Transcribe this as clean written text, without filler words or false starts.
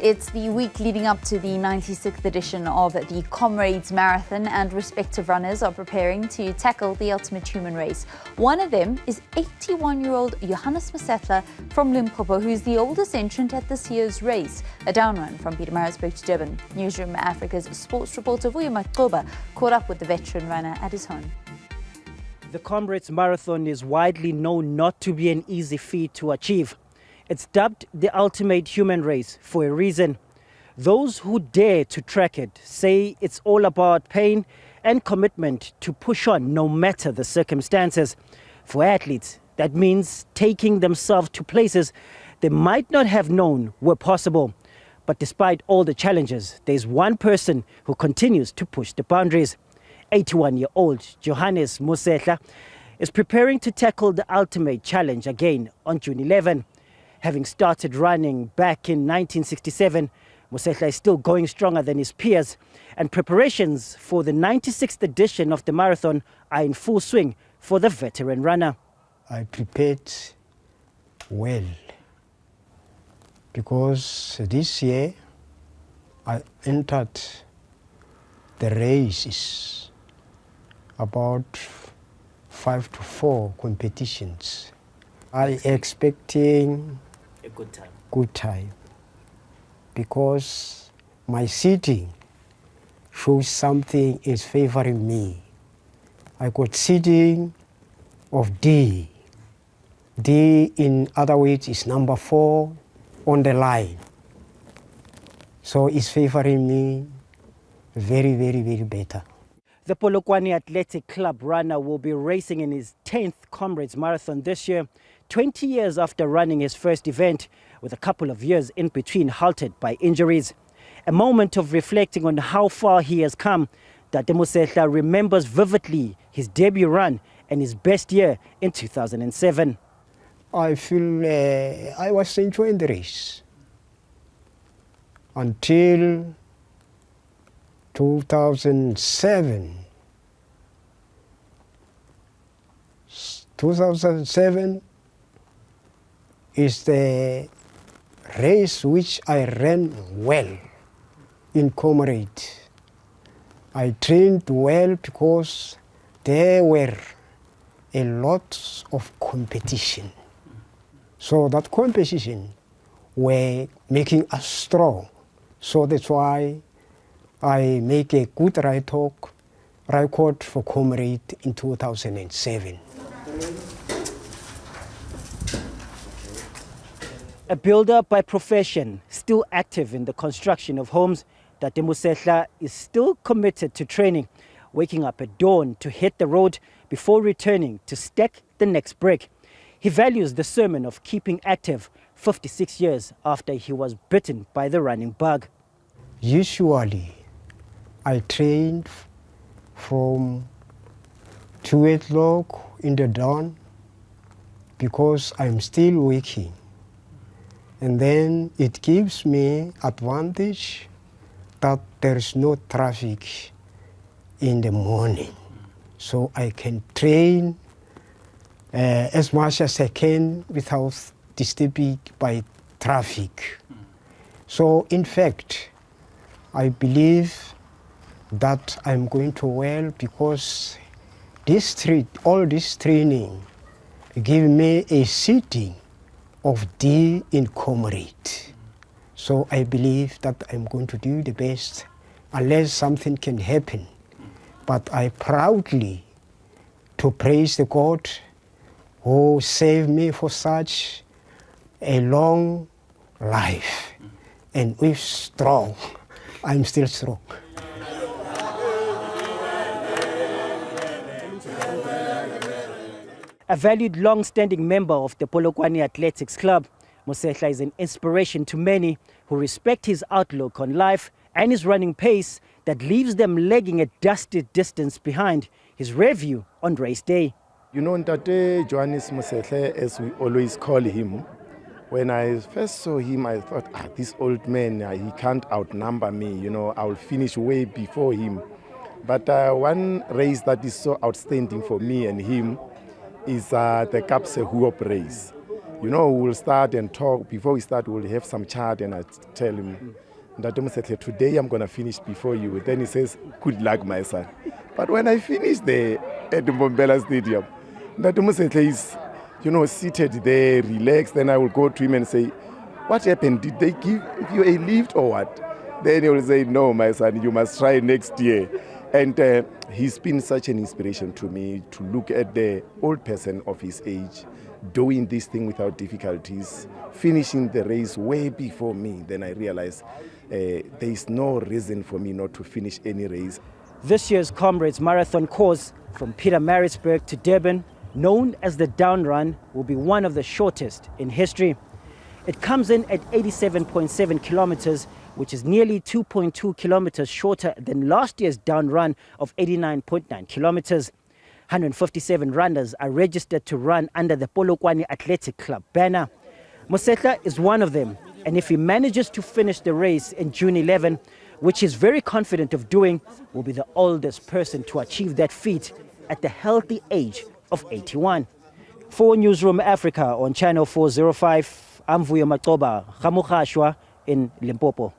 It's the week leading up to the 96th edition of the Comrades Marathon, and respective runners are preparing to tackle the ultimate human race. One of them is 81-year-old Johannes Mosehla from Limpopo, who's the oldest entrant at this year's race. A downrun from Pietermaritzburg to Durban. Newzroom Afrika's sports reporter Vuyo Macoba caught up with the veteran runner at his home. The Comrades Marathon is widely known not to be an easy feat to achieve. It's dubbed the ultimate human race for a reason. Those who dare to track it say it's all about pain and commitment to push on no matter the circumstances. For athletes, that means taking themselves to places they might not have known were possible. But despite all the challenges, there's one person who continues to push the boundaries. 81-year-old Johannes Mosehla is preparing to tackle the ultimate challenge again on June 11. Having started running back in 1967, Mosehla is still going stronger than his peers, and preparations for the 96th edition of the marathon are in full swing for the veteran runner. I prepared well because this year I entered the races, about 5 to 4 competitions. I expecting A good time because my seating shows something is favoring me. I got seating of D. D, in other words, is number 4 on the line. So it's favoring me very, very, very better. The Polokwane Athletic Club runner will be racing in his 10th Comrades Marathon this year, 20 years after running his first event, with a couple of years in between halted by injuries. A moment of reflecting on how far he has come, Tate Mosehla remembers vividly his debut run and his best year in 2007. I feel I was enjoying the race until 2007. 2007 is the race which I ran well in Comrade. I trained well because there were a lot of competition. So that competition were making us strong. So that's why I make a good record for Comrade in 2007. A builder by profession, still active in the construction of homes, Tate Mosehla is still committed to training, waking up at dawn to hit the road before returning to stack the next brick. He values the sermon of keeping active 56 years after he was bitten by the running bug. Usually, I trained from 2 o'clock in the dawn because I'm still waking. And then it gives me advantage that there's no traffic in the morning. So I can train as much as I can without disturbed by traffic. So in fact, I believe that I'm going to well because all this training give me a seating of D in Comrade. So I believe that I'm going to do the best unless something can happen. But I proudly to praise the God who saved me for such a long life. And if strong, I'm still strong. A valued long-standing member of the Polokwane Athletics Club, Mosehla is an inspiration to many who respect his outlook on life and his running pace that leaves them lagging a dusty distance behind his review on race day. You know, Tate Johannes Mosehla, as we always call him, when I first saw him, I thought, this old man, he can't outnumber me, you know, I'll finish way before him. But one race that is so outstanding for me and him is the Vuyo race. You know, we'll start and talk. Before we start, we'll have some chat, and I tell him, Ntate Mosehla, today I'm going to finish before you. Then he says, good luck, my son. But when I finish there at the Mbombela Stadium, Ntate Mosehla is, you know, seated there, relaxed. Then I will go to him and say, what happened? Did they give you a lift or what? Then he will say, no, my son, you must try next year. And he's been such an inspiration to me to look at the old person of his age doing this thing without difficulties, finishing the race way before me. Then I realized there is no reason for me not to finish any race. This year's Comrades Marathon course from Pietermaritzburg to Durban, known as the Down Run, will be one of the shortest in history. It comes in at 87.7 kilometers, which is nearly 2.2 kilometers shorter than last year's Down Run of 89.9 kilometers. 157 runners are registered to run under the Polokwane Athletic Club banner. Mosehla is one of them, and if he manages to finish the race in June 11, which he's very confident of doing, will be the oldest person to achieve that feat at the healthy age of 81. For Newzroom Afrika on Channel 405, I'm Vuyo Macoba, in Limpopo.